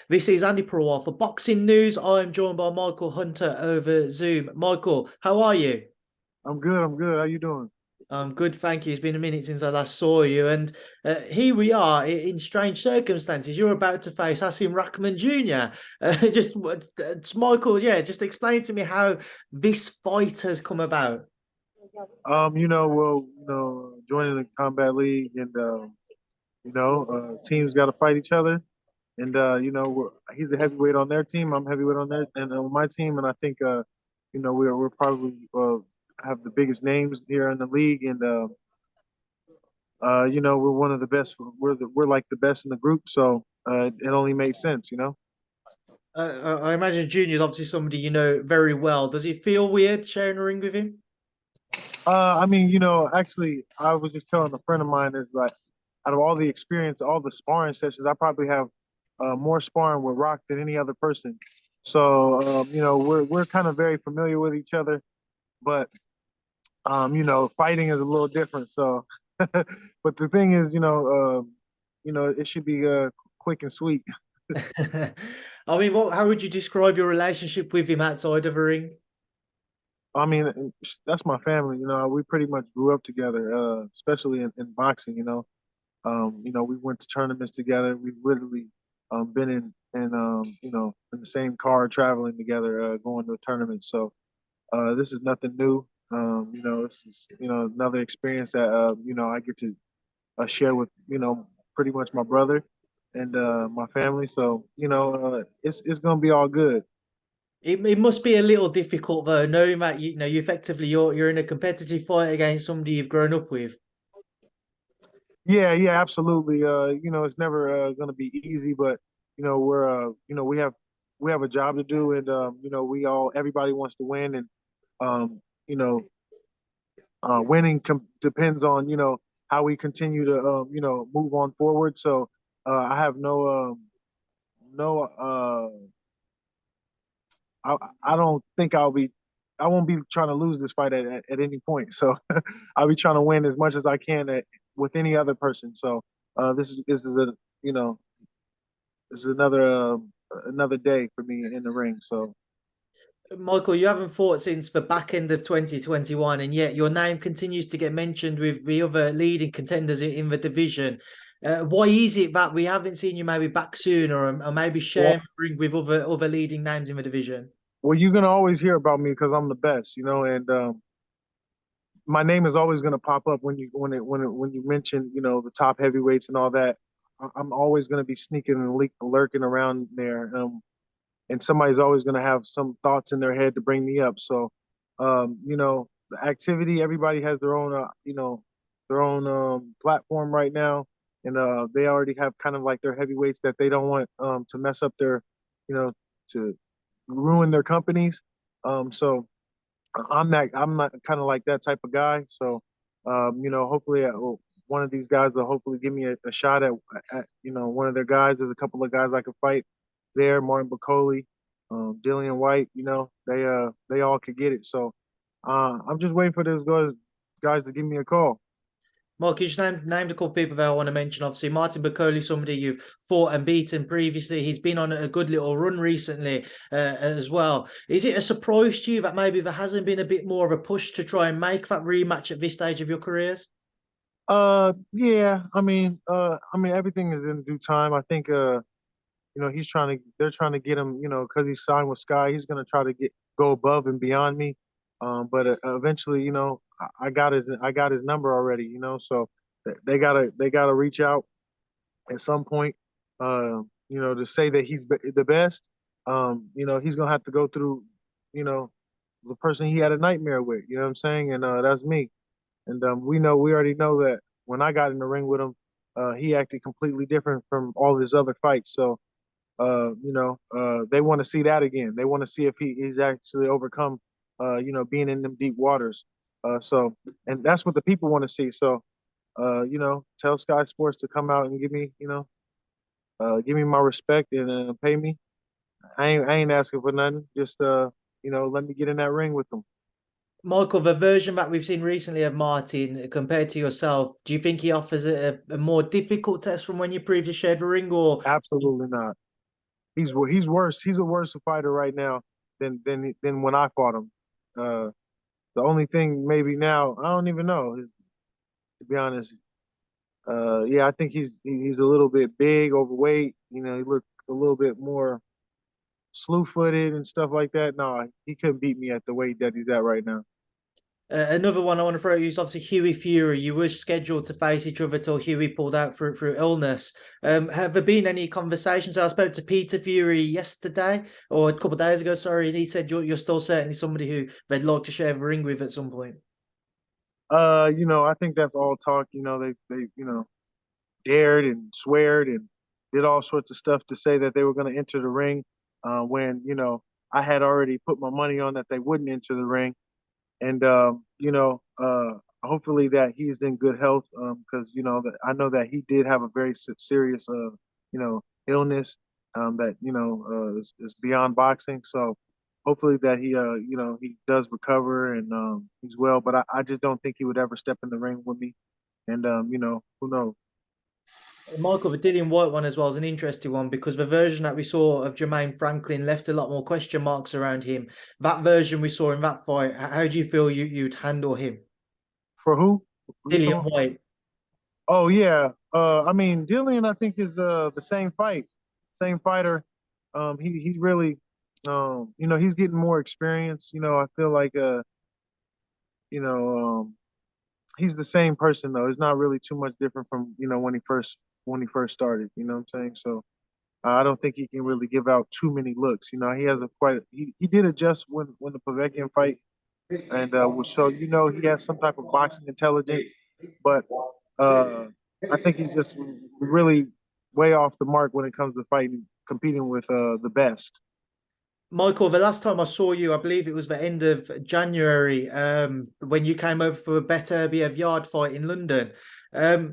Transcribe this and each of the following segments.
This is Andy Purewal for Boxing News. I am joined by Michael Hunter over Zoom. Michael, how are you? I'm good. I'm good. How you doing? I'm good, thank you. It's been a minute since I last saw you, and here we are in strange circumstances. You're about to face Hasim Rahman Jr. Michael, yeah, just explain to me how this fight has come about. Joining the combat league and teams got to fight each other. And he's a heavyweight on their team. I'm heavyweight on their and on my team. And I think we're probably have the biggest names here in the league. And we're one of the best. We're like the best in the group. So it only made sense. I imagine Junior's obviously somebody you know very well. Does it feel weird sharing a ring with him? Actually, I was just telling a friend of mine is like, out of all the experience, all the sparring sessions, I probably have more sparring with Rock than any other person. So, we're kind of very familiar with each other, but fighting is a little different. So, but the thing is, it should be quick and sweet. I mean, how would you describe your relationship with him outside of a ring? I mean, that's my family. We pretty much grew up together, especially in boxing. We went to tournaments together. We've literally been in the same car traveling together, going to tournaments. So this is nothing new. This is another experience that I get to share with pretty much my brother and my family. So it's gonna be all good. It must be a little difficult though, knowing that you know you effectively you're in a competitive fight against somebody you've grown up with. Yeah, yeah, absolutely. It's never gonna be easy, but we're we have a job to do, and everybody wants to win, and um, you know, winning depends on how we continue to move on forward. So I have no I don't think I won't be trying to lose this fight at any point. So I'll be trying to win as much as I can with any other person. So this is a you know this is another day for me in the ring. So Michael, you haven't fought since the back end of 2021, and yet your name continues to get mentioned with the other leading contenders in the division. Why is it that we haven't seen you maybe back sooner, or maybe sharing well, the ring with other leading names in the division? you're gonna always hear about me because I'm the best, and my name is always going to pop up when you mention the top heavyweights and all that. I'm always going to be sneaking and lurking around there, and somebody's always going to have some thoughts in their head to bring me up. So, the activity. Everybody has their own, their own platform right now, and they already have kind of like their heavyweights that they don't want to mess up their, to ruin their companies. So I'm not kind of like that type of guy. So, hopefully one of these guys will hopefully give me a shot at one of their guys. There's a couple of guys I could fight there. Martin Bakole, Dillian Whyte. They all could get it. So I'm just waiting for those guys to give me a call. Mark, you just named a couple of people that I want to mention. Obviously, Martin Bakole, somebody you've fought and beaten previously. He's been on a good little run recently as well. Is it a surprise to you that maybe there hasn't been a bit more of a push to try and make that rematch at this stage of your careers? Yeah. I mean, everything is in due time. I think they're trying to get him, because he's signed with Sky. He's going to try to go above and beyond me. But eventually, I got his number already, so they gotta reach out at some point, to say that he's the best. He's gonna have to go through, you know, the person he had a nightmare with. You know what I'm saying? And that's me. And we already know that when I got in the ring with him, he acted completely different from all of his other fights. So they want to see that again. They want to see if he's actually overcome, being in them deep waters. And that's what the people want to see. So, tell Sky Sports to come out and give me my respect and pay me. I ain't asking for nothing. Just let me get in that ring with them. Michael, the version that we've seen recently of Martin compared to yourself, do you think he offers a more difficult test from when you previously shared the ring, or Absolutely not. he's worse. He's a worse fighter right now than when I fought him. The only thing maybe now I don't even know is, to be honest. Yeah, I think he's a little bit big, overweight. You know, he looked a little bit more slew-footed and stuff like that. No, he couldn't beat me at the weight that he's at right now. Another one I want to throw at you is obviously Hughie Fury. You were scheduled to face each other till Hughie pulled out through illness. Have there been any conversations? I spoke to Peter Fury yesterday or a couple of days ago, sorry, and he said you're still certainly somebody who they'd like to share the ring with at some point. I think that's all talk. They dared and sweared and did all sorts of stuff to say that they were going to enter the ring, when I had already put my money on that they wouldn't enter the ring. And hopefully that he's in good health, because that I know that he did have a very serious illness, that is beyond boxing. So hopefully that he does recover and he's well. But I just don't think he would ever step in the ring with me. And who knows? Michael, the Dillian Whyte one as well is an interesting one because the version that we saw of Jermaine Franklin left a lot more question marks around him. That version we saw in that fight, how do you feel you'd handle him? For who? Who you Dillian talking about? Whyte. Oh yeah. I mean Dillian, I think is the same same fighter. He really, he's getting more experience. I feel like you know, he's the same person though. It's not really too much different from when he first started. You know what I'm saying? So I don't think he can really give out too many looks. He has a quite he did adjust when the Povetkin fight, and so he has some type of boxing intelligence, but uh, I think he's just really way off the mark when it comes to fighting, competing with the best. Michael, the last time I saw you, I believe it was the end of January, when you came over for a better yard fight in London.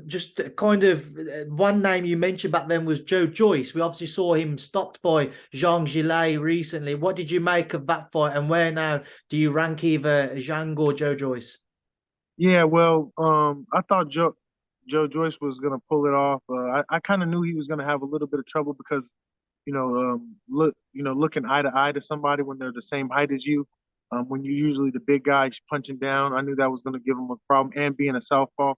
Just kind of one name you mentioned back then was Joe Joyce. We obviously saw him stopped by Zhang recently. What did you make of that fight, and where now do you rank either Zhang or Joe Joyce? Yeah, well, I thought Joe Joyce was gonna pull it off. I kind of knew he was gonna have a little bit of trouble because looking eye to eye to somebody when they're the same height as you, when you're usually the big guy punching down. I knew that was going to give him a problem, and being a southpaw.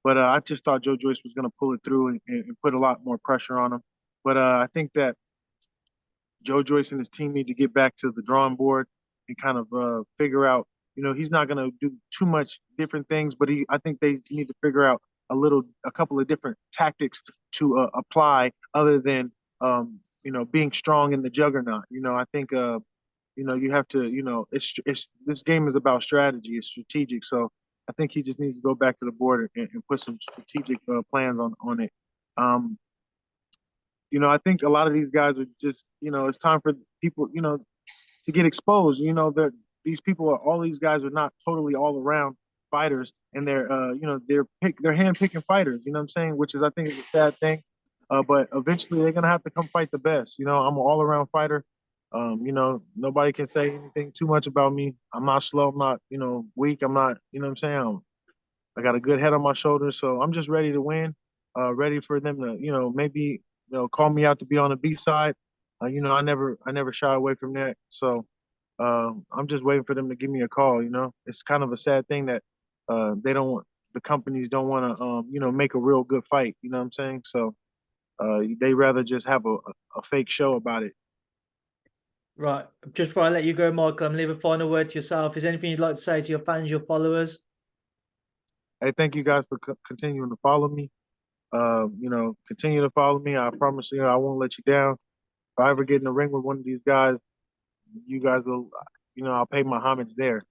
But I just thought Joe Joyce was going to pull it through and put a lot more pressure on him. But I think that Joe Joyce and his team need to get back to the drawing board and kind of figure out. He's not going to do too much different things, but I think they need to figure out a couple of different tactics to apply other than being strong in the juggernaut. I think you have to, it's this game is about strategy, it's strategic. So I think he just needs to go back to the board and put some strategic plans on it. Um, I think a lot of these guys are just, it's time for people, to get exposed. That these people are all these guys are not totally all around fighters, and they're hand picking fighters. You know what I'm saying? Which is I think is a sad thing. But eventually they're gonna have to come fight the best. I'm an all around fighter. Nobody can say anything too much about me. I'm not slow. I'm not weak. I'm not. You know what I'm saying? I got a good head on my shoulders, so I'm just ready to win. Ready for them to maybe call me out to be on the B side. I never shy away from that. So I'm just waiting for them to give me a call. It's kind of a sad thing that they don't want the companies don't want to make a real good fight. You know what I'm saying? So they rather just have a fake show about it. Right. Just before I let you go, Michael, I'm leave a final word to yourself. Is there anything you'd like to say to your fans, your followers? Hey, thank you guys for continuing to follow me. Continue to follow me. I promise you, I won't let you down. If I ever get in the ring with one of these guys, you guys will, I'll pay my homage there.